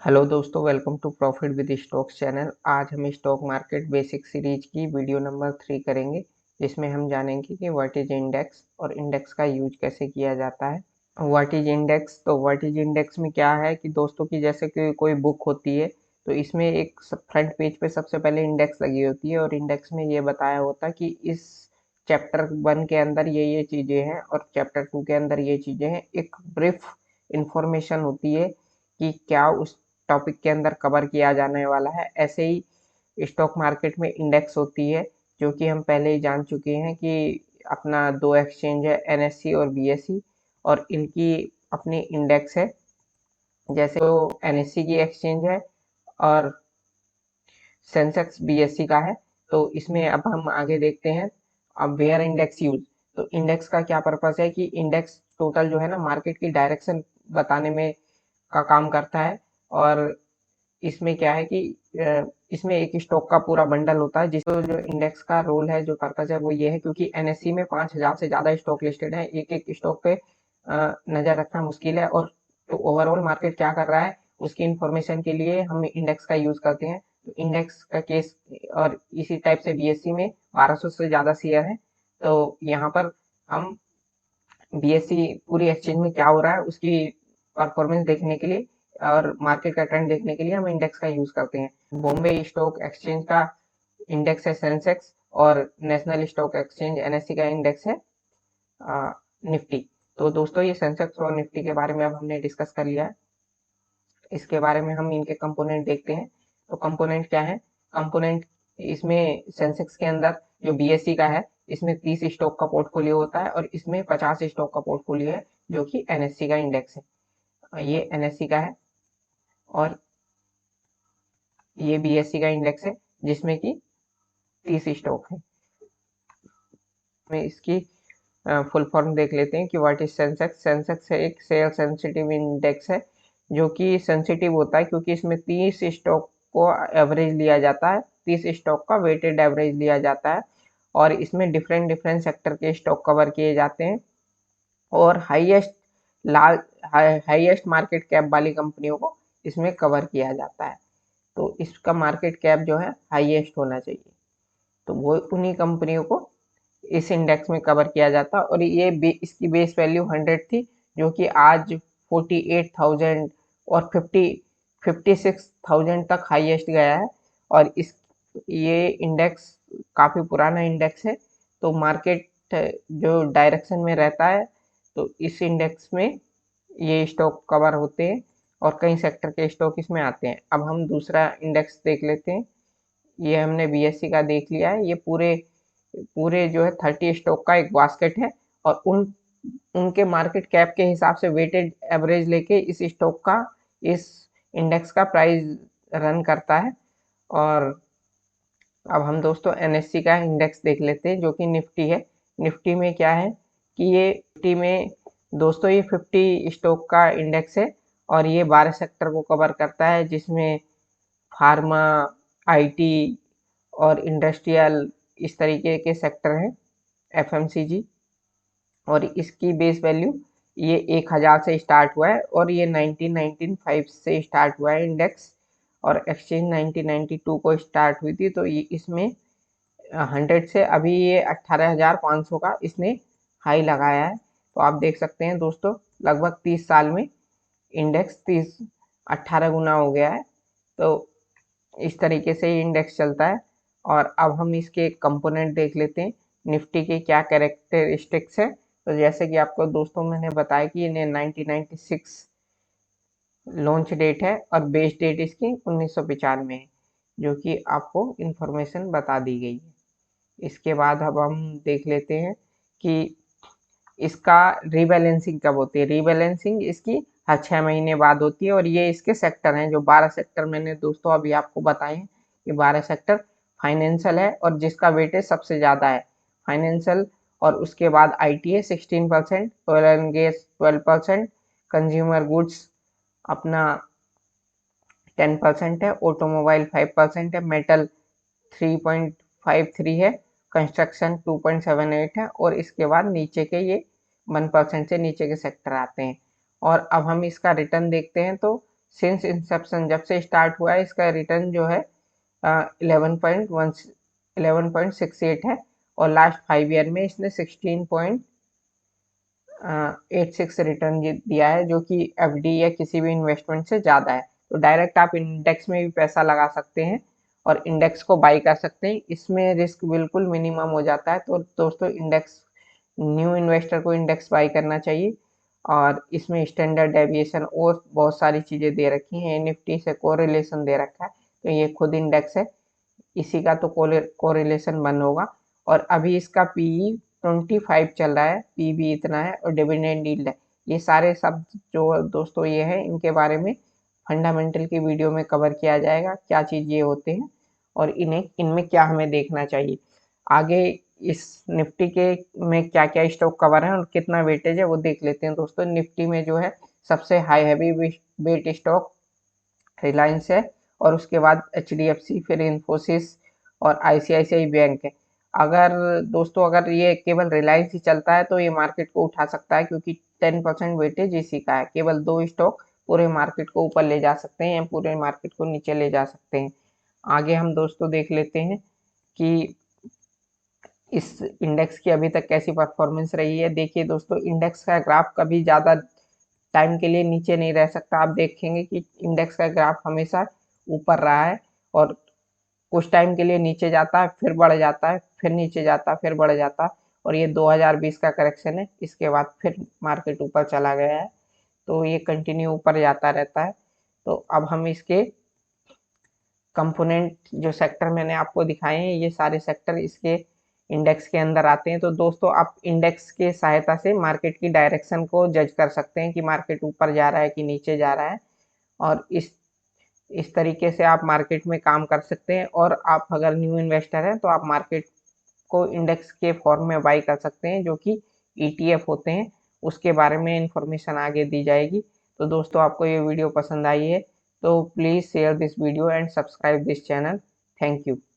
Hello दोस्तों, welcome to profit with stocks channel. आज हम स्टॉक मार्केट बेसिक सीरीज की वीडियो नंबर 3 करेंगे, जिसमें हम जानेंगे कि व्हाट इज इंडेक्स और इंडेक्स का यूज कैसे किया जाता है। What is index? तो व्हाट इज इंडेक्स में क्या है कि दोस्तों की जैसे कि कोई बुक होती है, तो इसमें एक फ्रंट पेज पे सबसे पहले इंडेक्स लगी होती है और इंडेक्स में ये बताया होता है कि इस चैप्टर 1 के अंदर ये चीज़ें हैं और चैप्टर 2 के अंदर ये चीज़ें हैं। एक ब्रीफ इंफॉर्मेशन होती है कि क्या उस टॉपिक के अंदर कवर किया जाने वाला है। ऐसे ही स्टॉक मार्केट में इंडेक्स होती है, जो कि हम पहले ही जान चुके हैं कि अपना दो एक्सचेंज है, एनएससी और बीएसई, और इनकी अपनी इंडेक्स है। जैसे तो एनएससी की एक्सचेंज है और सेंसेक्स बीएससी का है। तो इसमें अब हम आगे देखते हैं। अब वेयर इंडेक्स यूज, तो इंडेक्स का क्या पर्पस है कि इंडेक्स टोटल जो है ना मार्केट की डायरेक्शन बताने में का काम करता है। और इसमें क्या है कि इसमें एक स्टॉक का पूरा बंडल होता है, जिसको जो इंडेक्स का रोल है, जो पर्पज है, वो ये है क्योंकि एनएससी में 5,000 से ज़्यादा स्टॉक लिस्टेड है। एक एक स्टॉक पे नज़र रखना मुश्किल है, और तो ओवरऑल मार्केट क्या कर रहा है उसकी इंफॉर्मेशन के लिए हम इंडेक्स का यूज़ करते हैं। तो इंडेक्स का केस, और इसी टाइप से बीएससी में 1200 से ज़्यादा शेयर है। तो यहाँ पर हम बीएससी पूरी एक्सचेंज में क्या हो रहा है उसकी परफॉर्मेंस देखने के लिए और मार्केट का ट्रेंड देखने के लिए हम इंडेक्स का यूज करते हैं। बॉम्बे स्टॉक एक्सचेंज का इंडेक्स है सेंसेक्स, और नेशनल स्टॉक एक्सचेंज एनएससी का इंडेक्स है निफ्टी। तो दोस्तों, ये सेंसेक्स और निफ्टी के बारे में अब हमने डिस्कस कर लिया है। इसके बारे में हम इनके कंपोनेंट देखते हैं। तो कंपोनेंट क्या है? कंपोनेंट, इसमें सेंसेक्स के अंदर जो बीएससी का है, इसमें 30 स्टॉक का पोर्टफोलियो होता है और इसमें 50 स्टॉक का पोर्टफोलियो है, जो कि एनएससी का इंडेक्स है। ये एनएससी का है और ये बीएससी का इंडेक्स है, जिसमें कि 30 स्टॉक है। मैं इसकी फुल फॉर्म देख लेते हैं कि व्हाट इज सेंसेक्स। सेंसेक्स है एक सेल सेंसिटिव इंडेक्स है, जो कि सेंसिटिव होता है क्योंकि इसमें 30 स्टॉक को एवरेज लिया जाता है, 30 स्टॉक का वेटेड एवरेज लिया जाता है, और इसमें डिफरेंट डिफरेंट सेक्टर के स्टॉक कवर किए जाते हैं, और हाईएस्ट मार्केट कैप वाली कंपनियों को इसमें कवर किया जाता है। तो इसका मार्केट कैप जो है हाईएस्ट होना चाहिए, तो वो उन्हीं कंपनियों को इस इंडेक्स में कवर किया जाता है। और इसकी बेस वैल्यू 100 थी, जो कि आज 48,000 और 56,000 तक हाईएस्ट गया है। और ये इंडेक्स काफ़ी पुराना इंडेक्स है। तो मार्केट जो डायरेक्शन में रहता है, तो इस इंडेक्स में ये स्टॉक कवर होते हैं और कई सेक्टर के स्टॉक इसमें आते हैं। अब हम दूसरा इंडेक्स देख लेते हैं। ये हमने बीएससी का देख लिया है। ये पूरे पूरे जो है 30 स्टॉक का एक बास्केट है, और उनके मार्केट कैप के हिसाब से वेटेड एवरेज लेके इस स्टॉक का, इस इंडेक्स का प्राइस रन करता है। और अब हम दोस्तों एनएससी का इंडेक्स देख लेते हैं, जो कि निफ्टी है। निफ्टी में क्या है कि ये निफ्टी में दोस्तों ये 50 स्टॉक का इंडेक्स है, और ये 12 सेक्टर को कवर करता है, जिसमें फार्मा, आईटी और इंडस्ट्रियल, इस तरीके के सेक्टर हैं, एफएमसीजी। और इसकी बेस वैल्यू ये 1000 से स्टार्ट हुआ है, और ये 1995 से स्टार्ट हुआ है इंडेक्स, और एक्सचेंज 1992 को स्टार्ट हुई थी। तो ये इसमें 100 से अभी ये 18,500 का इसने हाई लगाया है। तो आप देख सकते हैं दोस्तों, लगभग 30 साल में इंडेक्स 18 गुना हो गया है। तो इस तरीके से ये इंडेक्स चलता है। और अब हम इसके कंपोनेंट देख लेते हैं, निफ्टी के क्या कैरेक्टरिस्टिक्स है। तो जैसे कि आपको दोस्तों मैंने बताया कि इन्हें 1996 लॉन्च डेट है, और बेस डेट इसकी 1995 है, जो कि आपको इंफॉर्मेशन बता दी गई है। इसके बाद अब हम देख लेते हैं कि इसका रीबैलेंसिंग कब होती है। रीबैलेंसिंग इसकी हर 6 महीने बाद होती है, और ये इसके सेक्टर हैं, जो 12 सेक्टर मैंने दोस्तों अभी आपको बताए हैं। ये 12 सेक्टर फाइनेंशियल है, और जिसका वेटेज सबसे ज़्यादा है फाइनेंशियल, और उसके बाद आईटी है 16%, oil and gas 12%, consumer goods अपना 10% है, ऑटोमोबाइल 5% है, मेटल 3.53 है, कंस्ट्रक्शन 2.78 है, और इसके बाद नीचे के ये 1% से नीचे के सेक्टर आते हैं। और अब हम इसका रिटर्न देखते हैं। तो सिंस इंसेप्शन, जब से स्टार्ट हुआ है इसका रिटर्न जो है 11.68 है, और लास्ट 5 ईयर में इसने 16.86 रिटर्न दिया है, जो कि एफडी या किसी भी इन्वेस्टमेंट से ज़्यादा है। तो डायरेक्ट आप इंडेक्स में भी पैसा लगा सकते हैं और इंडेक्स को बाई कर सकते हैं, इसमें रिस्क बिल्कुल मिनिमम हो जाता है। तो दोस्तों, इंडेक्स न्यू इन्वेस्टर को इंडेक्स बाई करना चाहिए, और इसमें स्टैंडर्ड डेविएशन और बहुत सारी चीज़ें दे रखी हैं, निफ्टी से कोरिलेशन दे रखा है, तो ये खुद इंडेक्स है, इसी का तो कोरिलेशन बंद होगा। और अभी इसका पीई 25 चल रहा है, पी भी इतना है, और डिविडेंड यील्ड है। ये सारे सब जो दोस्तों ये है, इनके बारे में फंडामेंटल की वीडियो में कवर किया जाएगा, क्या चीज़ ये होते हैं और इनमें क्या हमें देखना चाहिए आगे। इस निफ्टी के में क्या क्या स्टॉक कवर है और कितना वेटेज है वो देख लेते हैं। दोस्तों, निफ्टी में जो है सबसे high heavy weight stock Reliance है, और उसके बाद एचडीएफसी, फिर इन्फोसिस और आईसीआईसीआई बैंक है। अगर दोस्तों, अगर ये केवल रिलायंस ही चलता है तो ये मार्केट को उठा सकता है, क्योंकि 10% वेटेज इसी का है। केवल 2 स्टॉक पूरे मार्केट को ऊपर ले जा सकते हैं या पूरे मार्केट को नीचे ले जा सकते हैं। आगे हम दोस्तों देख लेते हैं कि इस इंडेक्स की अभी तक कैसी परफॉर्मेंस रही है। देखिए दोस्तों, इंडेक्स का ग्राफ कभी ज़्यादा टाइम के लिए नीचे नहीं रह सकता। आप देखेंगे कि इंडेक्स का ग्राफ हमेशा ऊपर रहा है, और कुछ टाइम के लिए नीचे जाता है, फिर बढ़ जाता है, फिर नीचे जाता है, फिर बढ़ जाता है, और ये 2020 का करेक्शन है, इसके बाद फिर मार्केट ऊपर चला गया है। तो ये कंटिन्यू ऊपर जाता रहता है। तो अब हम इसके कंपोनेंट, जो सेक्टर मैंने आपको दिखाए हैं, ये सारे सेक्टर इसके इंडेक्स के अंदर आते हैं। तो दोस्तों, आप इंडेक्स के सहायता से मार्केट की डायरेक्शन को जज कर सकते हैं कि मार्केट ऊपर जा रहा है कि नीचे जा रहा है, और इस तरीके से आप मार्केट में काम कर सकते हैं। और आप अगर न्यू इन्वेस्टर हैं तो आप मार्केट को इंडेक्स के फॉर्म में बाई कर सकते हैं, जो कि ईटीएफ होते हैं, उसके बारे में इंफॉर्मेशन आगे दी जाएगी। तो दोस्तों, आपको ये वीडियो पसंद आई है तो please share this video and subscribe this channel. Thank you.